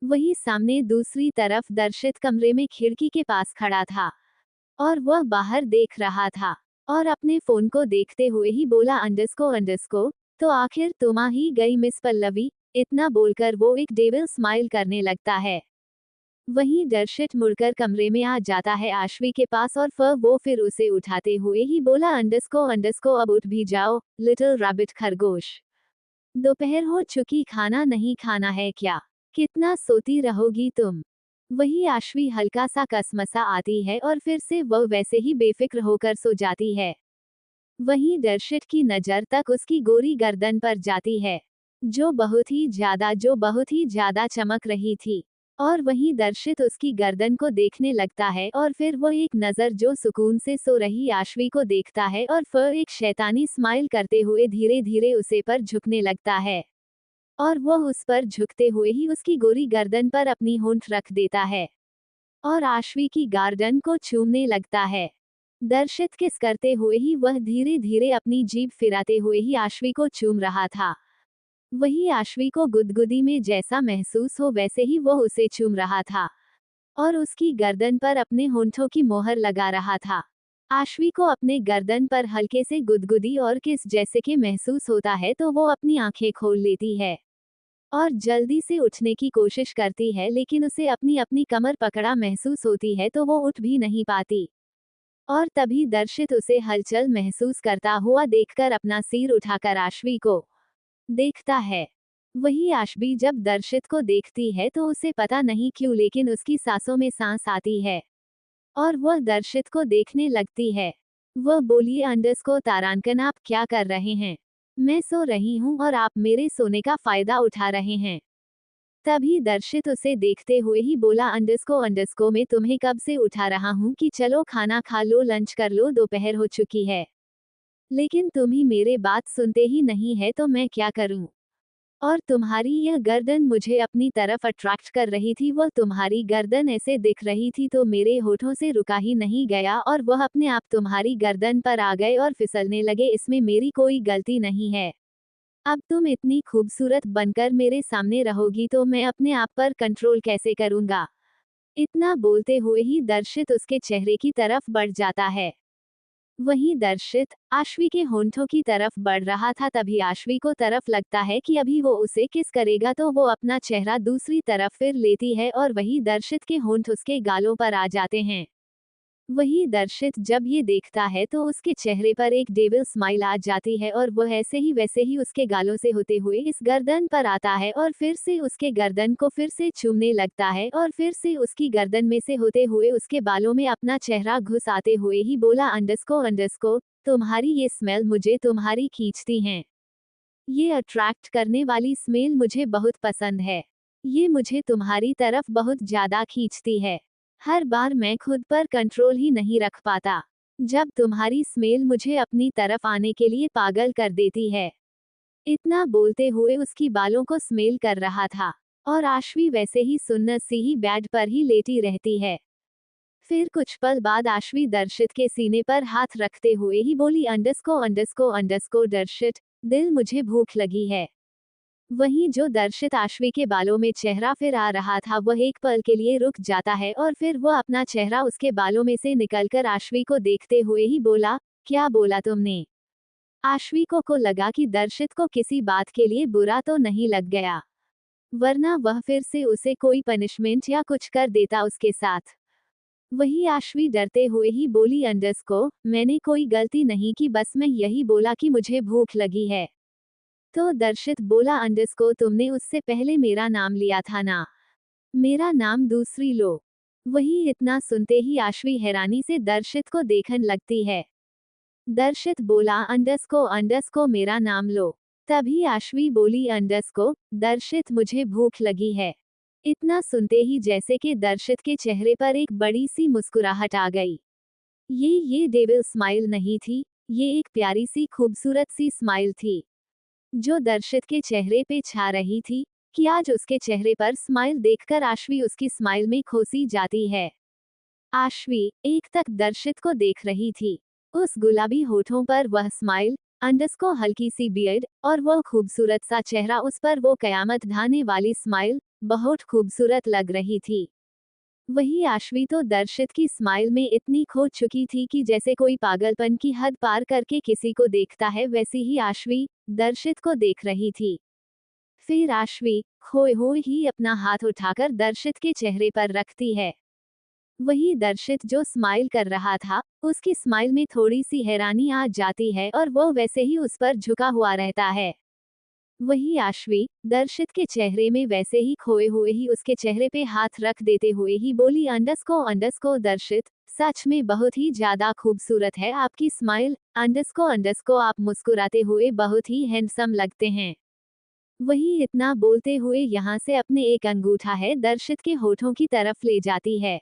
वही सामने दूसरी तरफ दर्शित कमरे में खिड़की के पास खड़ा था और वह बाहर देख रहा था और अपने फोन को देखते हुए ही बोला अंडरस्को, तो आखिर तुम आ ही गई मिस पल्लवी। इतना बोलकर वो एक डेविल स्माइल करने लगता है। वहीं दर्शित मुड़कर कमरे में आ जाता है आश्वी के पास और वो फिर उसे उठाते हुए ही बोला अंडरस्को, अब उठ भी जाओ लिटिल रैबिट खरगोश। दोपहर हो चुकी, खाना नहीं खाना है क्या? कितना सोती रहोगी तुम? वही आश्वी हल्का सा कसमसा आती है और फिर से वह वैसे ही बेफिक्र होकर सो जाती है। वहीं दर्शित की नजर तक उसकी गोरी गर्दन पर जाती है, जो बहुत ही ज्यादा चमक रही थी। और वहीं दर्शित उसकी गर्दन को देखने लगता है और फिर वो एक नजर जो सुकून से सो रही आश्वी को देखता है और फिर एक शैतानी स्माइल करते हुए धीरे धीरे उसे पर झुकने लगता है और वह उस पर झुकते हुए ही उसकी गोरी गर्दन पर अपनी होंठ रख देता है और आश्वी की गार्डन को चूमने लगता है। दर्शित किस करते हुए ही वह धीरे धीरे अपनी जीभ फिराते हुए ही आश्वी को चूम रहा था। वही आश्वी को गुदगुदी में जैसा महसूस हो वैसे ही वह उसे चूम रहा था और उसकी गर्दन पर अपने होंठों की मोहर लगा रहा था। आश्वी को अपने गर्दन पर हल्के से गुदगुदी और किस जैसे के महसूस होता है तो वो अपनी आंखें खोल लेती है और जल्दी से उठने की कोशिश करती है, लेकिन उसे अपनी अपनी कमर पकड़ा महसूस होती है तो वो उठ भी नहीं पाती। और तभी दर्शित उसे हलचल महसूस करता हुआ देखकर अपना सिर उठाकर आश्वी को देखता है। वही आश्वी जब दर्शित को देखती है तो उसे पता नहीं क्यों लेकिन उसकी सांसों में सांस आती है और वह दर्शित को देखने लगती है। वह बोली अंडरस्को तारांकन, आप क्या कर रहे हैं? मैं सो रही हूँ और आप मेरे सोने का फायदा उठा रहे हैं। तभी दर्शित उसे देखते हुए ही बोला अंडरस्को, मैं तुम्हें कब से उठा रहा हूँ कि चलो खाना खा लो, लंच कर लो, दोपहर हो चुकी है, लेकिन तुम ही मेरे बात सुनते ही नहीं है तो मैं क्या करूं? और तुम्हारी यह गर्दन मुझे अपनी तरफ अट्रैक्ट कर रही थी, वह तुम्हारी गर्दन ऐसे दिख रही थी तो मेरे होठों से रुका ही नहीं गया और वह अपने आप तुम्हारी गर्दन पर आ गए और फिसलने लगे। इसमें मेरी कोई गलती नहीं है। अब तुम इतनी खूबसूरत बनकर मेरे सामने रहोगी तो मैं अपने आप पर कंट्रोल कैसे करूंगा? इतना बोलते हुए ही दर्शित उसके चेहरे की तरफ बढ़ जाता है। वहीं दर्शित आश्वी के होंठों की तरफ बढ़ रहा था, तभी आश्वी को तरफ लगता है कि अभी वो उसे किस करेगा तो वो अपना चेहरा दूसरी तरफ फिर लेती है और वही दर्शित के होंठ उसके गालों पर आ जाते हैं। वही दर्शित जब ये देखता है तो उसके चेहरे पर एक डेविल स्माइल आ जाती है और वह ऐसे ही वैसे ही उसके गालों से होते हुए इस गर्दन पर आता है और फिर से उसके गर्दन को फिर से चूमने लगता है और फिर से उसकी गर्दन में से होते हुए उसके बालों में अपना चेहरा घुस आते हुए ही बोला अंडरस्को, तुम्हारी ये स्मेल मुझे तुम्हारी खींचती हैं। ये अट्रैक्ट करने वाली स्मेल मुझे बहुत पसंद है। ये मुझे तुम्हारी तरफ बहुत ज्यादा खींचती है। हर बार मैं खुद पर कंट्रोल ही नहीं रख पाता जब तुम्हारी स्मेल मुझे अपनी तरफ आने के लिए पागल कर देती है। इतना बोलते हुए उसकी बालों को स्मेल कर रहा था और आश्वी वैसे ही सुन्नत सी ही बेड पर ही लेटी रहती है। फिर कुछ पल बाद आश्वी दर्शित के सीने पर हाथ रखते हुए ही बोली अंडरस्को, दर्शित दिल, मुझे भूख लगी है। वहीं जो दर्शित आश्वी के बालों में चेहरा फिर आ रहा था वह एक पल के लिए रुक जाता है और फिर वह अपना चेहरा उसके बालों में से निकलकर आश्वी को देखते हुए ही बोला, क्या बोला तुमने? आश्वी को लगा कि दर्शित को किसी बात के लिए बुरा तो नहीं लग गया, वरना वह फिर से उसे कोई पनिशमेंट या कुछ कर देता उसके साथ। वही आश्वी डरते हुए ही बोली अंडरस्को, मैंने कोई गलती नहीं की, बस मैं यही बोला कि मुझे भूख लगी है। तो दर्शित बोला अंडरस्को, तुमने उससे पहले मेरा नाम लिया था ना, मेरा नाम दूसरी लो। वही इतना सुनते ही आश्वी हैरानी से दर्शित को देखने लगती है। दर्शित बोला अंडरस्को, मेरा नाम लो। तभी आश्वी बोली अंडरस्को, दर्शित मुझे भूख लगी है। इतना सुनते ही जैसे कि दर्शित के चेहरे पर एक बड़ी सी मुस्कुराहट आ गई। ये डेविल स्माइल नहीं थी, ये एक प्यारी सी खूबसूरत सी स्माइल थी जो दर्शित के चेहरे पे छा रही थी कि आज उसके चेहरे पर स्माइल देखकर आश्वी उसकी स्माइल में खोसी जाती है। आश्वी एक तक दर्शित को देख रही थी, उस गुलाबी होठों पर वह स्माइल, अंडरस्को हल्की सी बियर्ड और वह खूबसूरत सा चेहरा, उस पर वो कयामत ढाने वाली स्माइल, बहुत खूबसूरत लग रही थी। वही आश्वी तो दर्शित की स्माइल में इतनी खो चुकी थी कि जैसे कोई पागलपन की हद पार करके किसी को देखता है, वैसी ही आश्वी दर्शित को देख रही थी। फिर आश्वी खोए हुए ही अपना हाथ उठाकर दर्शित के चेहरे पर रखती है। वही दर्शित जो स्माइल कर रहा था, उसकी स्माइल में थोड़ी सी हैरानी आ जाती है और वो वैसे ही उस पर झुका हुआ रहता है। वही आश्वी दर्शित के चेहरे में वैसे ही खोए हुए ही उसके चेहरे पे हाथ रख देते हुए ही बोली, अंडस्को दर्शित, सच में बहुत ही ज्यादा खूबसूरत है आपकी स्माइल, अंडस्को आप मुस्कुराते हुए बहुत ही हैंडसम लगते हैं। वही इतना बोलते हुए यहाँ से अपने एक अंगूठा है दर्शित के होठों की तरफ ले जाती है।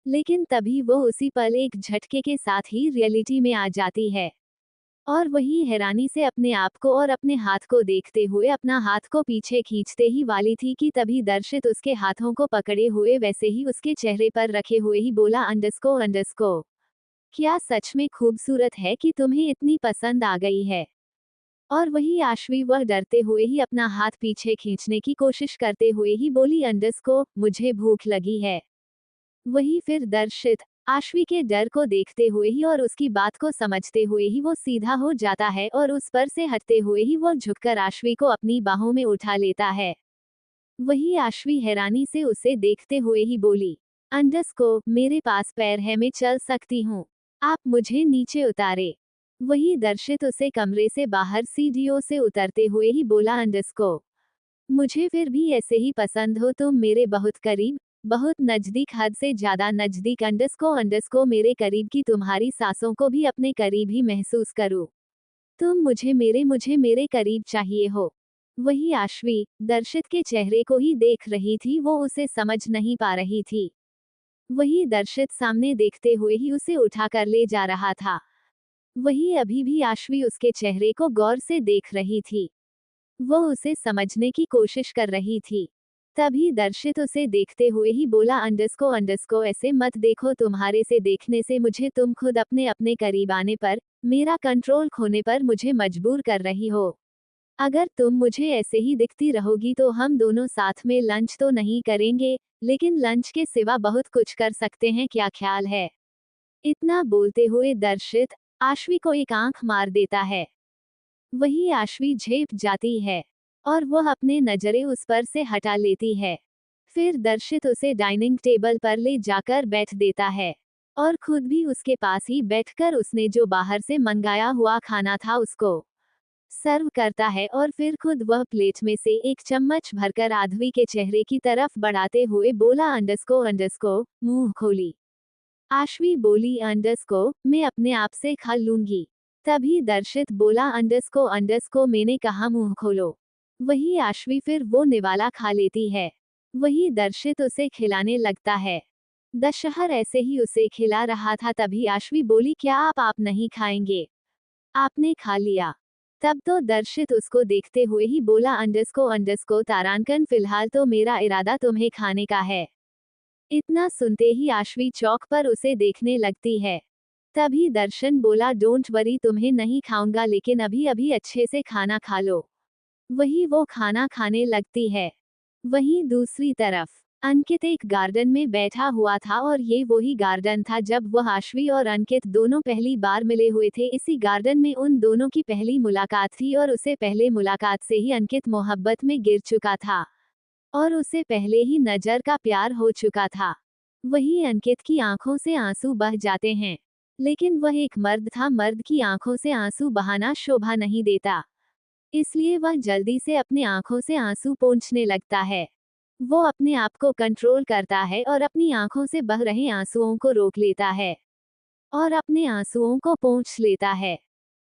लेकिन तभी वो उसी पल एक झटके के साथ ही रियलिटी में आ जाती है और वही हैरानी से अपने आप को और अपने हाथ को देखते हुए अपना हाथ को पीछे खींचते ही वाली थी कि तभी दर्शित उसके हाथों को पकड़े हुए वैसे ही उसके चेहरे पर रखे हुए ही बोला, अंडस्को क्या सच में खूबसूरत है कि तुम्हें इतनी पसंद आ गई है। और वही आश्वी वह डरते हुए ही अपना हाथ पीछे खींचने की कोशिश करते हुए ही बोली, अंडस्को मुझे भूख लगी है। वही फिर दर्शित आश्वी के डर को देखते हुए ही और उसकी बात को समझते हुए ही वो सीधा हो जाता है और उस पर से हटते हुए ही वो झुककर आश्वी को अपनी बाहों में उठा लेता है। वही आश्वी हैरानी से उसे देखते हुए ही बोली, अंडस्को मेरे पास पैर है, मैं चल सकती हूँ, आप मुझे नीचे उतारे। वही दर्शित उसे कमरे से बाहर सीढ़ियों से उतरते हुए ही बोला, अंडस्को मुझे फिर भी ऐसे ही पसंद हो तुम मेरे बहुत करीब, बहुत नजदीक, हद से ज्यादा नजदीक, अंडस्को मेरे करीब की तुम्हारी सांसों को भी अपने करीब ही महसूस करूं। तुम मुझे मेरे करीब चाहिए हो। वही आश्वी दर्शित के चेहरे को ही देख रही थी, वो उसे समझ नहीं पा रही थी। वही दर्शित सामने देखते हुए ही उसे उठाकर ले जा रहा था। वही अभी भी आश्वी उसके चेहरे को गौर से देख रही थी, वो उसे समझने की कोशिश कर रही थी। तभी दर्शित उसे देखते हुए ही बोला, अंडस्को ऐसे मत देखो, तुम्हारे से देखने से मुझे तुम खुद अपने अपने करीब आने पर, मेरा कंट्रोल खोने पर मुझे मजबूर कर रही हो। अगर तुम मुझे ऐसे ही दिखती रहोगी तो हम दोनों साथ में लंच तो नहीं करेंगे, लेकिन लंच के सिवा बहुत कुछ कर सकते हैं, क्या ख्याल है। इतना बोलते हुए दर्शित आश्वी को एक आंख मार देता है। वही आश्वी झेप जाती है और वह अपने नजरें उस पर से हटा लेती है। फिर दर्शित उसे डाइनिंग टेबल पर ले जाकर बैठ देता है और खुद भी उसके पास ही बैठकर उसने जो बाहर से मंगाया हुआ खाना था उसको सर्व करता है और फिर खुद वह प्लेट में से एक चम्मच भरकर आध्वी के चेहरे की तरफ बढ़ाते हुए बोला, अंडस्को मुंह खोली। आश्वी बोली, अंडस्को मैं अपने आप से खा लूंगी। तभी दर्शित बोला, अंडस्को मैंने कहा मुंह खोलो। वही आश्वी फिर वो निवाला खा लेती है। वही दर्शित उसे खिलाने लगता है। दशहर ऐसे ही उसे खिला रहा था, तभी आश्वी बोली, क्या आप नहीं खाएंगे, आपने खा लिया। तब तो दर्शित उसको देखते हुए ही बोला, अंडस्को तारांकन फिलहाल तो मेरा इरादा तुम्हें खाने का है। इतना सुनते ही आश्वी चौक पर उसे देखने लगती है। तभी दर्शन बोला, डोंट वरी तुम्हें नहीं खाऊंगा, लेकिन अभी अभी अच्छे से खाना खा लो। वही वो खाना खाने लगती है। वहीं दूसरी तरफ अंकित एक गार्डन में बैठा हुआ था और ये वही गार्डन था जब वह आश्वी और अंकित दोनों पहली बार मिले हुए थे। इसी गार्डन में उन दोनों की पहली मुलाकात थी और उसे पहले मुलाकात से ही अंकित मोहब्बत में गिर चुका था और उसे पहले ही नजर का प्यार हो चुका था। वही अंकित की आंखों से आंसू बह जाते हैं, लेकिन वह एक मर्द था, मर्द की आंखों से आंसू बहाना शोभा नहीं देता, इसलिए वह जल्दी से अपने आंखों से आंसू पोंछने लगता है। वो अपने आप को कंट्रोल करता है और अपनी आंखों से बह रहे आंसुओं को रोक लेता है और अपने आंसुओं को पोंछ लेता है।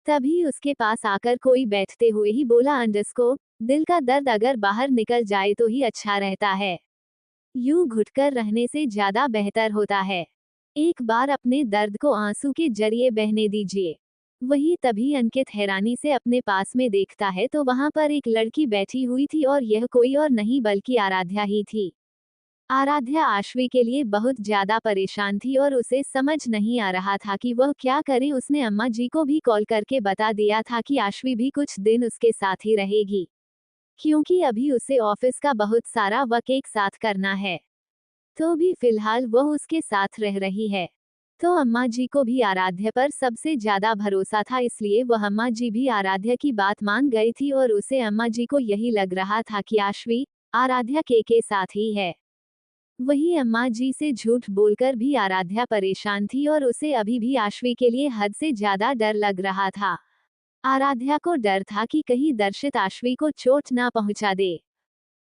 तभी उसके पास आकर कोई बैठते हुए ही बोला, अंडस्को दिल का दर्द अगर बाहर निकल जाए तो ही अच्छा रहता है, यूं घुटकर रहने से ज्यादा बेहतर होता है। एक बार अपने दर्द को आंसू के जरिए बहने दीजिए। वही तभी अंकित हैरानी से अपने पास में देखता है तो वहां पर एक लड़की बैठी हुई थी और यह कोई और नहीं बल्कि आराध्या ही थी। आराध्या आश्वी के लिए बहुत ज्यादा परेशान थी और उसे समझ नहीं आ रहा था कि वह क्या करे। उसने अम्मा जी को भी कॉल करके बता दिया था कि आश्वी भी कुछ दिन उसके साथ ही रहेगी, क्योंकि अभी उसे ऑफिस का बहुत सारा वर्क एक साथ करना है। तो भी फिलहाल वह उसके साथ रह रही है। तो अम्मा जी को भी आराध्य पर सबसे ज्यादा भरोसा था, इसलिए वह अम्मा जी भी आराध्य की बात मान गई थी और उसे अम्मा जी को यही लग रहा था कि आश्वी आराध्या के साथ ही है। वही अम्मा जी से झूठ बोलकर भी आराध्या परेशान थी और उसे अभी भी आश्वी के लिए हद से ज्यादा डर लग रहा था। आराध्या को डर था कि कहीं दर्शित आश्वी को चोट ना पहुंचा दे।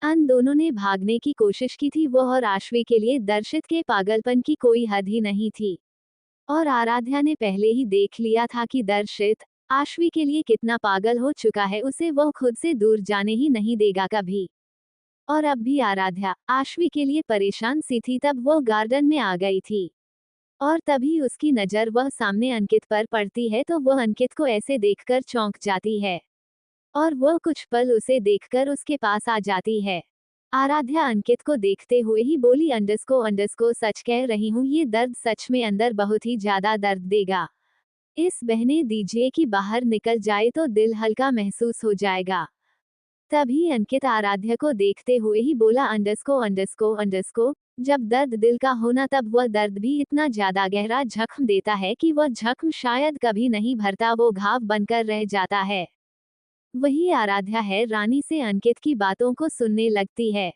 अन दोनों ने भागने की कोशिश की थी, वह और आश्वी के लिए दर्शित के पागलपन की कोई हद ही नहीं थी। और आराध्या ने पहले ही देख लिया था कि दर्शित आश्वी के लिए कितना पागल हो चुका है, उसे वह खुद से दूर जाने ही नहीं देगा कभी। और अब भी आराध्या आश्वी के लिए परेशान सी थी। तब वो गार्डन में आ गई थी और तभी उसकी नजर वह सामने अंकित पर पड़ती है, तो वह अंकित को ऐसे देखकर चौंक जाती है और वह कुछ पल उसे देखकर उसके पास आ जाती है। आराध्या अंकित को देखते हुए ही बोली, अंडरस्को सच कह रही हूँ, ये दर्द सच में अंदर बहुत ही ज्यादा दर्द देगा। इस बहने दीजिए कि बाहर निकल जाए तो दिल हल्का महसूस हो जाएगा। तभी अंकित आराध्या को देखते हुए ही बोला, अंडरस्को जब दर्द दिल का होना तब वह दर्द भी इतना ज्यादा गहरा जख्म देता है कि वह जख्म शायद कभी नहीं भरता, वो घाव बनकर रह जाता है। वही आराध्या है रानी से अंकित की बातों को सुनने लगती है।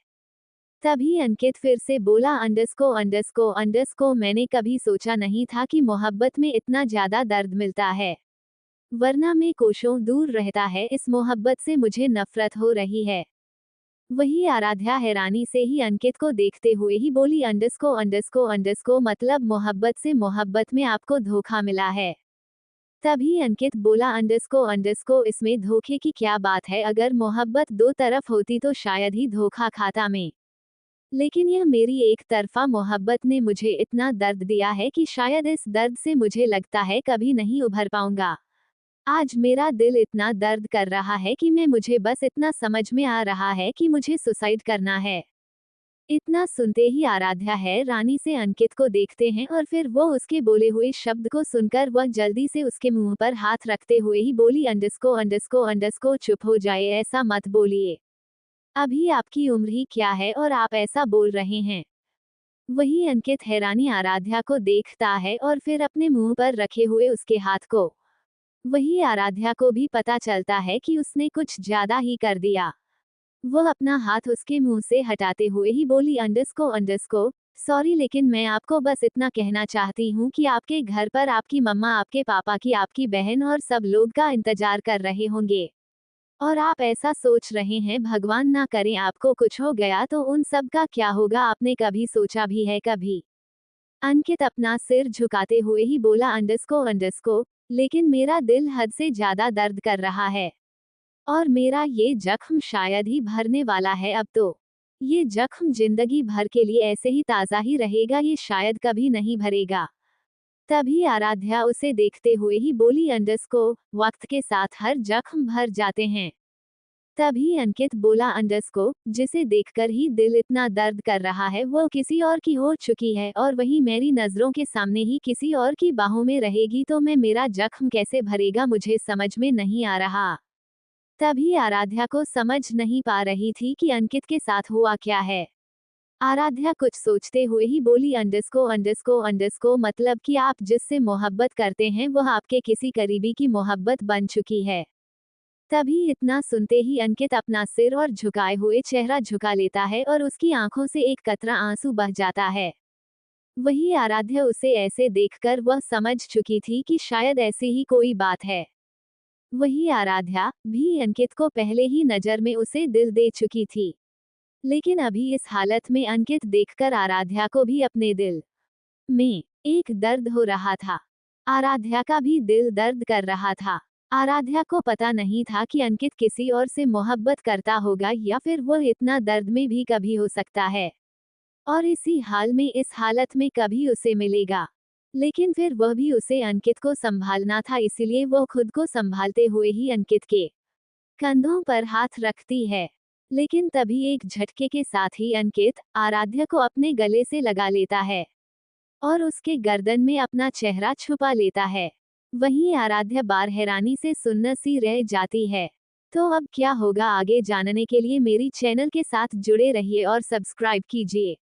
तभी अंकित फिर से बोला, अंडरस्को मैंने कभी सोचा नहीं था कि मोहब्बत में इतना ज्यादा दर्द मिलता है, वरना मैं कोसों दूर रहता है, इस मोहब्बत से मुझे नफरत हो रही है। वही आराध्या हैरानी से ही अंकित को देखते हुए ही बोली, अंडरस्को मतलब मोहब्बत से मोहब्बत में आपको धोखा मिला है। तभी अंकित बोला, अंडरस्को इसमें धोखे की क्या बात है, अगर मोहब्बत दो तरफ होती तो शायद ही धोखा खाता मैं। लेकिन यह मेरी एक तरफा मोहब्बत ने मुझे इतना दर्द दिया है कि शायद इस दर्द से मुझे लगता है कभी नहीं उभर पाऊंगा। आज मेरा दिल इतना दर्द कर रहा है कि मुझे बस इतना समझ में आ रहा है कि मुझे सुसाइड करना है। इतना सुनते ही आराध्या है रानी से अंकित को देखते हैं और फिर वो उसके बोले हुए शब्द को सुनकर वह जल्दी से उसके मुंह पर हाथ रखते हुए ही बोली, अंडरस्को चुप हो जाए, ऐसा मत बोलिए। अभी आपकी उम्र ही क्या है और आप ऐसा बोल रहे हैं। वही अंकित हैरानी आराध्या को देखता है और फिर अपने मुंह पर रखे हुए उसके हाथ को। वही आराध्या को भी पता चलता है कि उसने कुछ ज्यादा ही कर दिया। वह अपना हाथ उसके मुंह से हटाते हुए ही बोली, अंडरस्को सॉरी, लेकिन मैं आपको बस इतना कहना चाहती हूँ कि आपके घर पर आपकी मम्मा, आपके पापा की, आपकी बहन और सब लोग का इंतजार कर रहे होंगे। और आप ऐसा सोच रहे हैं भगवान ना करे आपको कुछ हो गया तो उन सब का क्या होगा, आपने कभी सोचा भी है कभी? अंकित अपना सिर झुकाते हुए ही बोला, अंडरस्को लेकिन मेरा दिल हद से ज्यादा दर्द कर रहा है और मेरा ये जख्म शायद ही भरने वाला है अब तो। ये जख्म जिंदगी भर के लिए ऐसे ही ताज़ा ही रहेगा, ये शायद कभी नहीं भरेगा। तभी आराध्या उसे देखते हुए ही बोली, अंडरस्को वक्त के साथ हर जख्म भर जाते हैं। तभी अंकित बोला, अंडरस्को जिसे देखकर ही दिल इतना दर्द कर रहा है वो किसी और की हो चुकी है और वही मेरी नजरों के सामने ही किसी और की बाहों में रहेगी, तो मेरा जख्म कैसे भरेगा, मुझे समझ में नहीं आ रहा। तभी आराध्या को समझ नहीं पा रही थी कि अंकित के साथ हुआ क्या है। आराध्या कुछ सोचते हुए ही बोली, अंडरस्को मतलब कि आप जिससे मोहब्बत करते हैं वह आपके किसी करीबी की मोहब्बत बन चुकी है। तभी इतना सुनते ही अंकित अपना सिर और झुकाए हुए चेहरा झुका लेता है और उसकी आंखों से एक कतरा आंसू बह जाता है। वही आराध्या उसे ऐसे देखकर वह समझ चुकी थी कि शायद ऐसी ही कोई बात है। वही आराध्या भी अंकित को पहले ही नजर में उसे दिल दे चुकी थी, लेकिन अभी इस हालत में अंकित देखकर आराध्या को भी अपने दिल में एक दर्द हो रहा था। आराध्या का भी दिल दर्द कर रहा था। आराध्या को पता नहीं था कि अंकित किसी और से मोहब्बत करता होगा या फिर वह इतना दर्द में भी कभी हो सकता है और इसी हाल में इस हालत में कभी उसे मिलेगा। लेकिन फिर वह भी उसे अंकित को संभालना था, इसीलिए वह खुद को संभालते हुए ही अंकित के कंधों पर हाथ रखती है। लेकिन तभी एक झटके के साथ ही अंकित आराध्या को अपने गले से लगा लेता है और उसके गर्दन में अपना चेहरा छुपा लेता है। वहीं आराध्या बार हैरानी से सुन्न सी रह जाती है। तो अब क्या होगा आगे जानने के लिए मेरी चैनल के साथ जुड़े रहिए और सब्सक्राइब कीजिए।